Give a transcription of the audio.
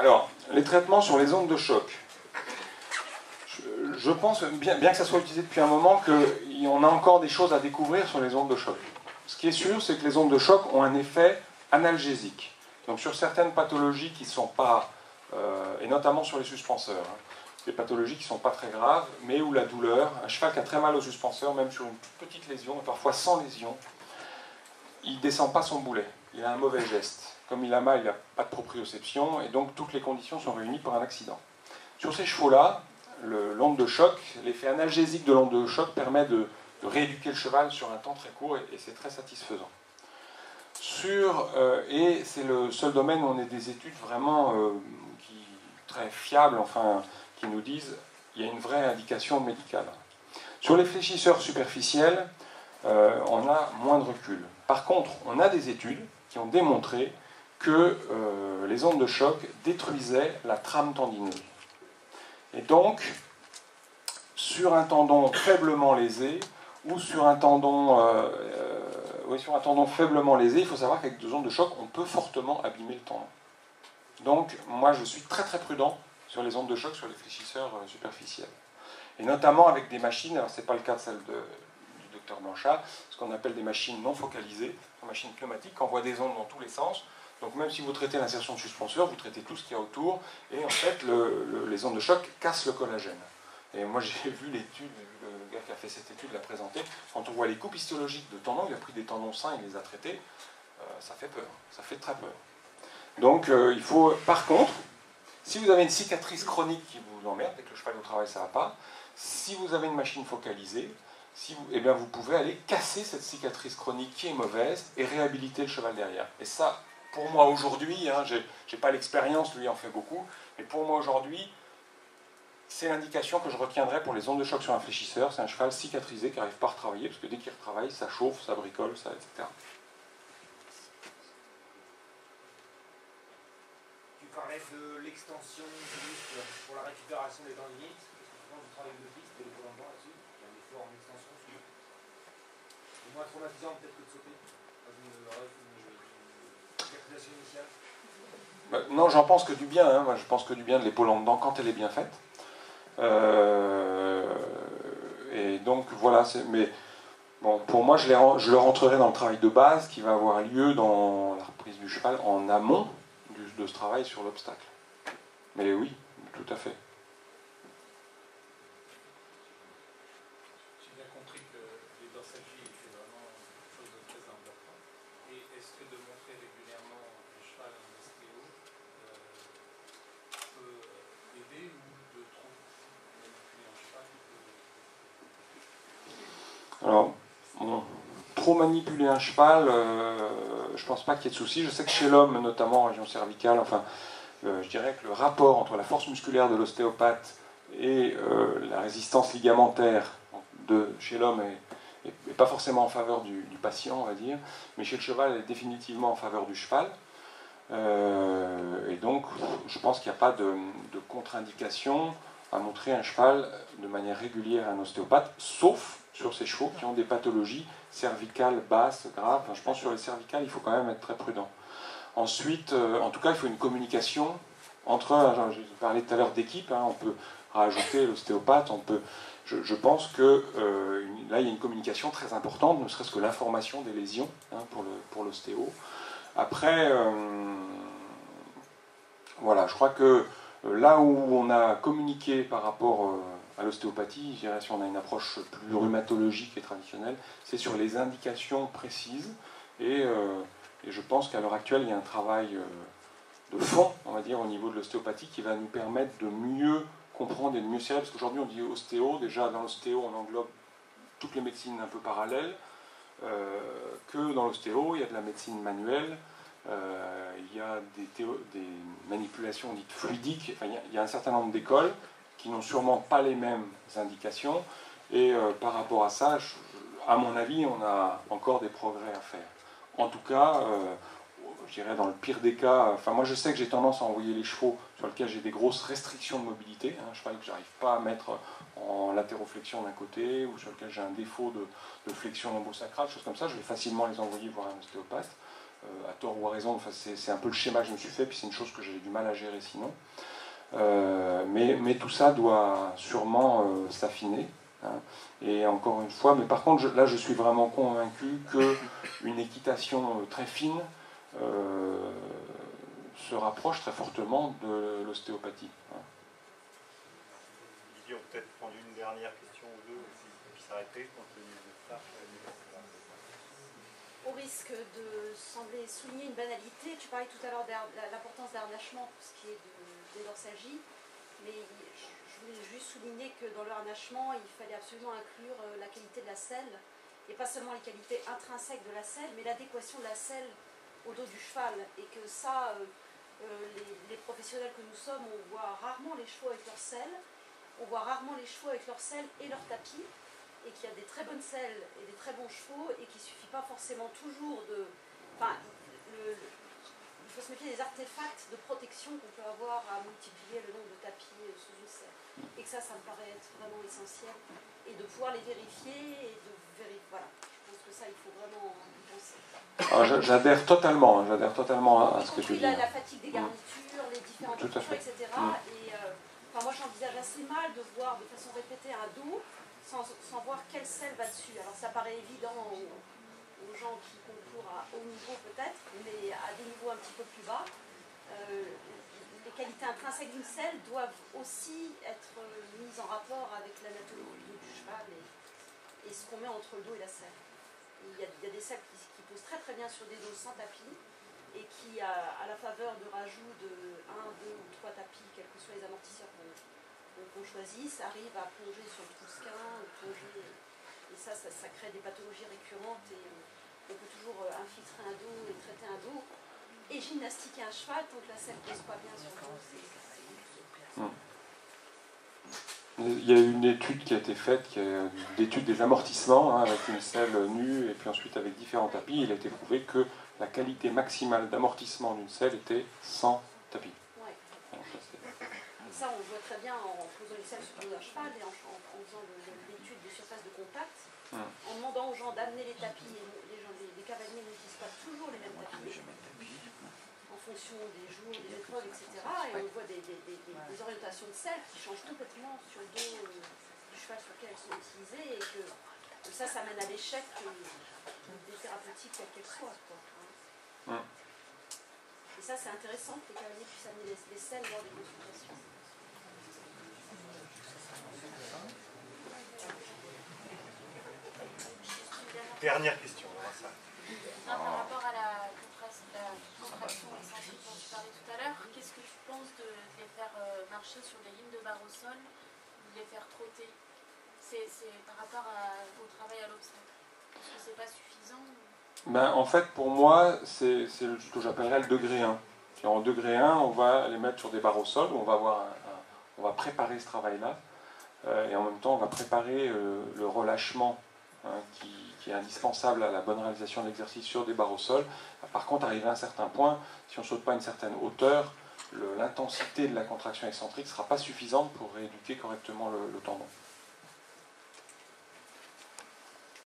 Alors, les traitements sur les ondes de choc. Je pense, bien que ça soit utilisé depuis un moment, qu'on a encore des choses à découvrir sur les ondes de choc. Ce qui est sûr, c'est que les ondes de choc ont un effet analgésique. Donc sur certaines pathologies qui ne sont pas, et notamment sur les suspenseurs, des pathologies qui ne sont pas très graves, mais où la douleur, un cheval qui a très mal au suspenseur, même sur une toute petite lésion, et parfois sans lésion, il ne descend pas son boulet, il a un mauvais geste. Comme il a mal, il n'a pas de proprioception, et donc toutes les conditions sont réunies pour un accident. Sur ces chevaux-là, l'onde de choc, l'effet analgésique de l'onde de choc permet de rééduquer le cheval sur un temps très court, et c'est très satisfaisant. Et c'est le seul domaine où on a des études vraiment très fiables, enfin, qui nous disent qu'il y a une vraie indication médicale. Sur les fléchisseurs superficiels, on a moins de recul. Par contre, on a des études qui ont démontré que les ondes de choc détruisaient la trame tendineuse. Et donc, sur un tendon faiblement lésé, ou sur un tendon, faiblement lésé, il faut savoir qu'avec des ondes de choc, on peut fortement abîmer le tendon. Donc, moi, je suis très très prudent sur les ondes de choc, sur les fléchisseurs superficiels. Et notamment avec des machines, alors ce n'est pas le cas de celle du docteur Blanchard, ce qu'on appelle des machines non focalisées, des machines pneumatiques qui envoient des ondes dans tous les sens. Donc même si vous traitez l'insertion de suspenseur, vous traitez tout ce qu'il y a autour, et en fait, les ondes de choc cassent le collagène. Et moi, j'ai vu l'étude, le gars qui a fait cette étude l'a présentée. Quand on voit les coupes histologiques de tendons, il a pris des tendons sains, il les a traités. Ça fait peur, ça fait très peur. Donc, il faut, par contre, si vous avez une cicatrice chronique qui vous emmerde, et que le cheval au travail, ça ne va pas, si vous avez une machine focalisée, eh bien, vous pouvez aller casser cette cicatrice chronique qui est mauvaise et réhabiliter le cheval derrière. Et ça, pour moi aujourd'hui, je n'ai pas l'expérience, lui en fait beaucoup, mais pour moi aujourd'hui, c'est l'indication que je retiendrai pour les ondes de choc sur un fléchisseur. C'est un cheval cicatrisé qui n'arrive pas à retravailler, parce que dès qu'il retravaille, ça chauffe, ça bricole, ça, etc. Tu parlais de l'extension du muscle pour la récupération des tendinites. Quand vous travaillez de piste, et le volant bas là-dessus, il y a un effort en extension souvent. C'est moins traumatisant peut-être que de sauter dans une cicatrisation initiale. Non, j'en pense que du bien. Moi, je pense que du bien de l'épaule en dedans quand elle est bien faite. Et donc voilà, mais bon, pour moi je le rentrerai dans le travail de base qui va avoir lieu dans la reprise du cheval en amont de ce travail sur l'obstacle. Mais oui, tout à fait. J'ai bien compris que les dorsalgies étaient vraiment quelque chose de très important. Et est-ce que de montrer régulièrement un cheval en ostéo peut aider ou de trop manipuler un cheval Alors, bon, trop manipuler un cheval, je pense pas qu'il y ait de souci. Je sais que chez l'homme, notamment en région cervicale, enfin, je dirais que le rapport entre la force musculaire de l'ostéopathe et la résistance ligamentaire chez l'homme est pas forcément en faveur du patient, on va dire, mais chez le cheval, elle est définitivement en faveur du cheval. Et donc, je pense qu'il n'y a pas de contre-indication à montrer un cheval de manière régulière à un ostéopathe, sauf sur ces chevaux qui ont des pathologies cervicales basses, graves. Enfin, je pense que sur les cervicales, il faut quand même être très prudent. Ensuite, en tout cas, il faut une communication entre, j'ai parlé tout à l'heure d'équipe, on peut rajouter l'ostéopathe, je pense que là, il y a une communication très importante, ne serait-ce que l'information des lésions pour l'ostéo. Après, voilà, je crois que là où on a communiqué par rapport à l'ostéopathie, je dirais si on a une approche plus rhumatologique et traditionnelle, c'est sur les indications précises. Et je pense qu'à l'heure actuelle, il y a un travail de fond, on va dire, au niveau de l'ostéopathie qui va nous permettre de mieux comprendre et de mieux serrer. Parce qu'aujourd'hui, on dit ostéo. Déjà, dans l'ostéo, on englobe toutes les médecines un peu parallèles. Que dans l'ostéo, il y a de la médecine manuelle. Il y a des manipulations dites fluidiques, enfin, il y a un certain nombre d'écoles qui n'ont sûrement pas les mêmes indications, et par rapport à ça, à mon avis, on a encore des progrès à faire. En tout cas, je dirais dans le pire des cas, enfin moi je sais que j'ai tendance à envoyer les chevaux sur lesquels j'ai des grosses restrictions de mobilité, un cheval que j'arrive pas à mettre en latéroflexion d'un côté, ou sur lequel j'ai un défaut de flexion lombosacrale, choses comme ça, je vais facilement les envoyer voir un ostéopathe. à tort ou à raison, enfin, c'est un peu le schéma que je me suis fait, puis c'est une chose que j'ai du mal à gérer sinon. Mais tout ça doit sûrement s'affiner. Hein. Et encore une fois, mais par contre, là je suis vraiment convaincu qu'une équitation très fine se rapproche très fortement de l'ostéopathie. Hein. On peut peut-être prendre une dernière question ou deux, et puis s'arrêter compte tenu de ça. Au risque de sembler souligner une banalité, tu parlais tout à l'heure de l'importance d'un harnachement pour ce qui est des dorsalgies, mais je voulais juste souligner que dans le harnachement, il fallait absolument inclure la qualité de la selle, et pas seulement les qualités intrinsèques de la selle, mais l'adéquation de la selle au dos du cheval, et que ça, les professionnels que nous sommes, on voit rarement les chevaux avec leur selle, on voit rarement les chevaux avec leur selle et leur tapis, et qu'il y a des très bonnes selles et des très bons chevaux, et qu'il ne suffit pas forcément toujours de... Enfin, il faut se méfier des artefacts de protection qu'on peut avoir à multiplier le nombre de tapis sous une selle. Et que ça me paraît être vraiment essentiel. Et de pouvoir les vérifier, et de vérifier... Voilà, je pense que ça, il faut vraiment y penser. J'adhère totalement à ce que tu dis. La fatigue des garnitures, les différentes postures, etc. Et moi, j'envisage assez mal de voir de façon répétée un dos sans voir quelle selle va dessus. Alors ça paraît évident aux gens qui concourent à haut niveau peut-être, mais à des niveaux un petit peu plus bas, les qualités intrinsèques d'une selle doivent aussi être mises en rapport avec l'anatomie du cheval et ce qu'on met entre le dos et la selle. Il y a des selles qui posent très très bien sur des dos sans tapis et qui, à la faveur de rajout de 1, 2 ou 3 tapis, quels que soient les amortisseurs qu'on choisisse, arrive à plonger sur le trousquin, plonger, et ça crée des pathologies récurrentes, et on peut toujours infiltrer un dos et traiter un dos, et gymnastiquer un cheval tant que la selle ne pose pas bien sur le dos. Il y a une étude qui a été faite, l'étude des amortissements, hein, avec une selle nue, et puis ensuite avec différents tapis. Il a été prouvé que la qualité maximale d'amortissement d'une selle était sans tapis. Ouais. Ça, on le voit très bien en faisant une selle sur le dos d'un cheval et en faisant l'étude des surfaces de contact, en demandant aux gens d'amener les tapis. Les cavaliers n'utilisent pas toujours les mêmes tapis, en fonction des jours, des épreuves, etc. Et on voit des orientations de selle qui changent complètement sur le dos du cheval sur lequel elles sont utilisées, et que ça mène à l'échec des thérapeutiques quelles qu'elles soient. Et ça, c'est intéressant que les cavaliers puissent amener les selles lors des consultations. Dernière question, on va ça. Par rapport à la contraction excentrique dont tu parlais tout à l'heure, qu'est-ce que tu penses de les faire marcher sur des lignes de barre au sol, ou de les faire trotter? C'est par rapport au travail à l'obstacle. Est-ce que c'est pas suffisant? En fait, pour moi, c'est ce que j'appellerais le degré 1. Et en degré 1, on va les mettre sur des barres au sol, où on va préparer ce travail-là, et en même temps, on va préparer le relâchement, hein, qui est indispensable à la bonne réalisation de l'exercice sur des barres au sol. Par contre, arrivé à un certain point, si on ne saute pas à une certaine hauteur, l'intensité de la contraction excentrique ne sera pas suffisante pour rééduquer correctement le tendon.